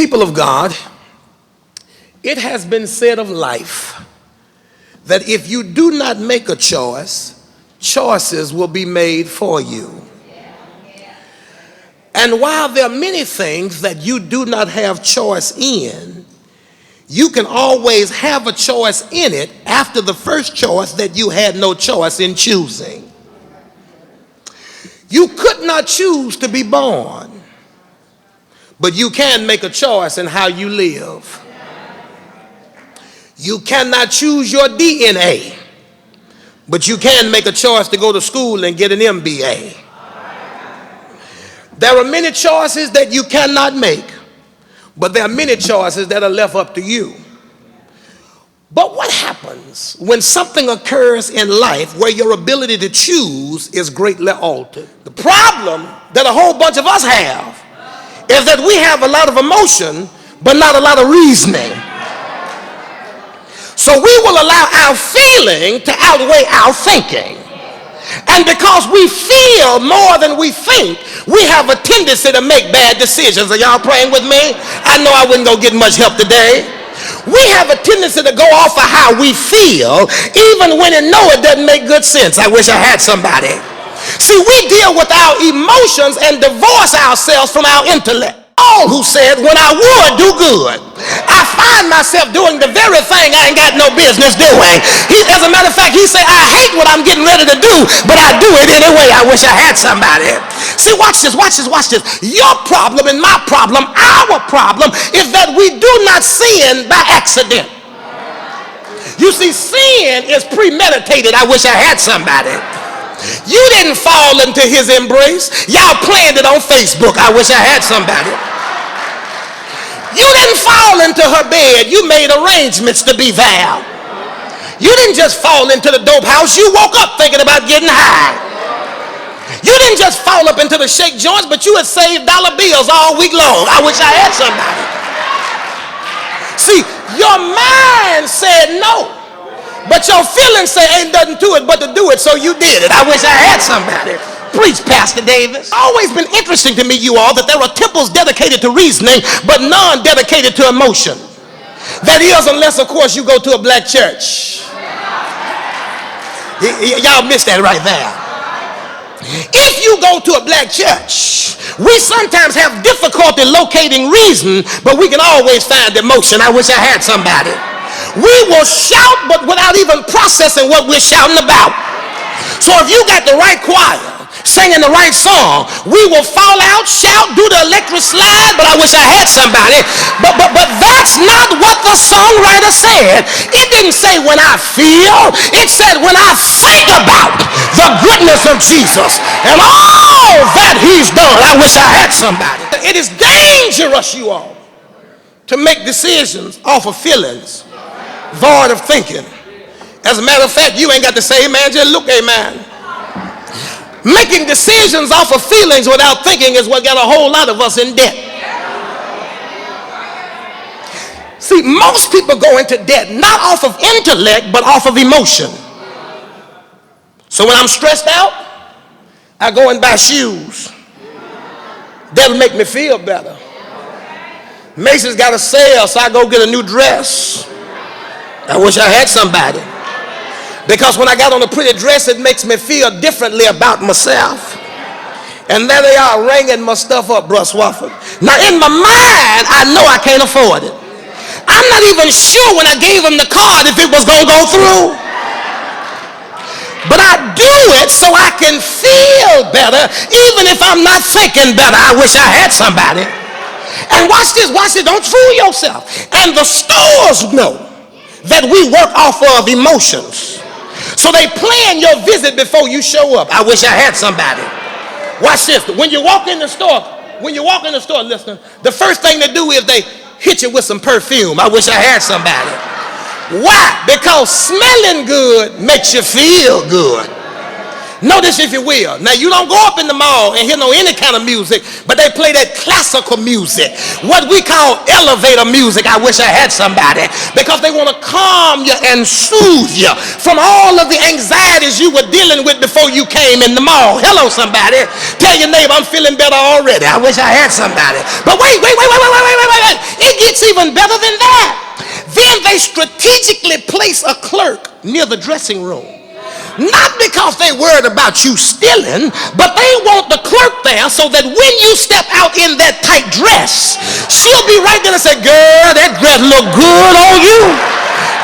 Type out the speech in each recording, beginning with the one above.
People of God, it has been said of life that if you do not make a choice, choices will be made for you. And while there are many things that you do not have choice in, you can always have a choice in it after the first choice that you had no choice in choosing. You could not choose to be born, but you can make a choice in how you live. You cannot choose your DNA, but you can make a choice to go to school and get an MBA. There are many choices that you cannot make, but there are many choices that are left up to you. But what happens when something occurs in life where your ability to choose is greatly altered? The problem that a whole bunch of us have is that we have a lot of emotion, but not a lot of reasoning. So we will allow our feeling to outweigh our thinking. And because we feel more than we think, we have a tendency to make bad decisions. Are y'all praying with me? I know I wouldn't go get much help today. We have a tendency to go off of how we feel, even when it doesn't make good sense. I wish I had somebody. See, we deal with our emotions and divorce ourselves from our intellect. All who said, when I would do good, I find myself doing the very thing I ain't got no business doing. As a matter of fact, he said, I hate what I'm getting ready to do, but I do it anyway. I wish I had somebody. See, watch this. Your problem and my problem, our problem, is that we do not sin by accident. You see, sin is premeditated. I wish I had somebody. You didn't fall into his embrace. Y'all planned it on Facebook. I wish I had somebody. You didn't fall into her bed. You made arrangements to be there. You didn't just fall into the dope house. You woke up thinking about getting high. You didn't just fall up into the shake joints, but you had saved dollar bills all week long. I wish I had somebody. See, your mind said no, but your feelings say ain't nothing to it but to do it, so you did it. I wish I had somebody. Preach, Pastor Davis. Always been interesting to me, you all, that there are temples dedicated to reasoning, but none dedicated to emotion. That is, unless, of course, you go to a black church. Y'all missed that right there. If you go to a black church, we sometimes have difficulty locating reason, but we can always find emotion. I wish I had somebody. We will shout, but without even processing what we're shouting about. So if you got the right choir, singing the right song, we will fall out, shout, do the electric slide, but I wish I had somebody. But that's not what the songwriter said. It didn't say when I feel. It said when I think about the goodness of Jesus and all that he's done. I wish I had somebody. It is dangerous, you all, to make decisions off of feelings, void of thinking. As a matter of fact, you ain't got to say amen, just look amen. Making decisions off of feelings without thinking is what got a whole lot of us in debt. See, most people go into debt not off of intellect, but off of emotion. So when I'm stressed out, I go and buy shoes. That'll make me feel better. Macy's got a sale, so I go get a new dress. I wish I had somebody. Because when I got on a pretty dress, it makes me feel differently about myself. And there they are ringing my stuff up, Bruh Swafford. Now in my mind, I know I can't afford it. I'm not even sure when I gave him the card if it was going to go through. But I do it so I can feel better, even if I'm not thinking better. I wish I had somebody. And watch this, don't fool yourself. And the stores know that we work off of emotions. So they plan your visit before you show up. I wish I had somebody. Watch this. When you walk in the store, listen, the first thing they do is they hit you with some perfume. I wish I had somebody. Why? Because smelling good makes you feel good. Notice, if you will. Now, you don't go up in the mall and hear any kind of music, but they play that classical music, what we call elevator music. I wish I had somebody, because they want to calm you and soothe you from all of the anxieties you were dealing with before you came in the mall. Hello, somebody. Tell your neighbor, I'm feeling better already. I wish I had somebody. But wait. even better than that. Then they strategically place a clerk near the dressing room. Not because they worried about you stealing, but they want the clerk there so that when you step out in that tight dress, she'll be right there and say, girl, that dress look good on you.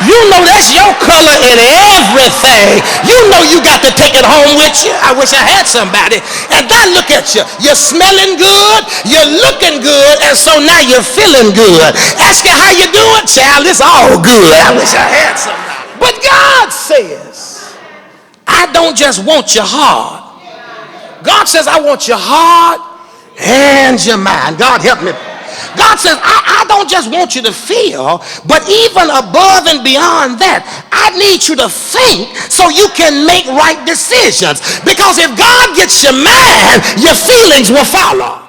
You know that's your color and everything. You know you got to take it home with you. I wish I had somebody. And God look at you. You're smelling good. You're looking good. And so now you're feeling good. Ask her how you doing. Child, it's all good. I wish I had somebody. But God says, I don't just want your heart. God says, I want your heart and your mind. God help me. God says, I don't just want you to feel, but even above and beyond that, I need you to think so you can make right decisions. Because if God gets your mind, your feelings will follow.